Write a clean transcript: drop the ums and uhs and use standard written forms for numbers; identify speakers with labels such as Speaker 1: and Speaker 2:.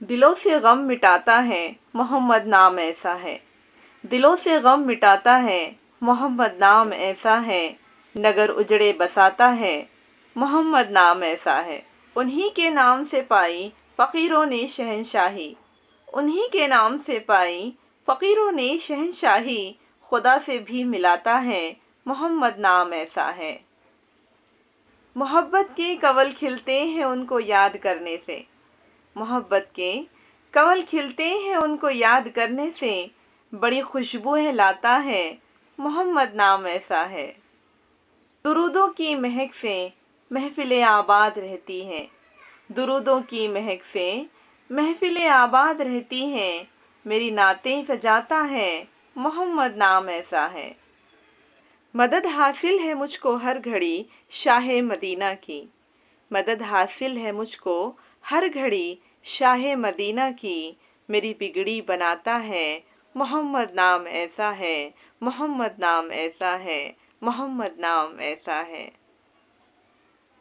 Speaker 1: دلوں سے غم مٹاتا ہے محمد نام ایسا ہے، دلوں سے غم مٹاتا ہے محمد نام ایسا ہے، نگر اجڑے بساتا ہے محمد نام ایسا ہے۔ انہی کے نام سے پائی فقیروں نے شہنشاہی، انہی کے نام سے پائی فقیروں نے شہنشاہی، خدا سے بھی ملاتا ہے محمد نام ایسا ہے۔ محبت کے کنول کھلتے ہیں ان کو یاد کرنے سے، محبت کے کنول کھلتے ہیں ان کو یاد کرنے سے، بڑی خوشبوئیں لاتا ہے محمد نام ایسا ہے۔ درودوں کی مہک سے محفلیں آباد رہتی ہیں، درودوں کی مہک سے محفلیں آباد رہتی ہیں، میری نعتیں سجاتا ہے محمد نام ایسا ہے۔ مدد حاصل ہے مجھ کو ہر گھڑی شاہ مدینہ کی، مدد حاصل ہے مجھ کو ہر گھڑی شاہ مدینہ کی، میری بگڑی بناتا ہے محمد نام ایسا ہے، محمد نام ایسا ہے، محمد نام ایسا ہے۔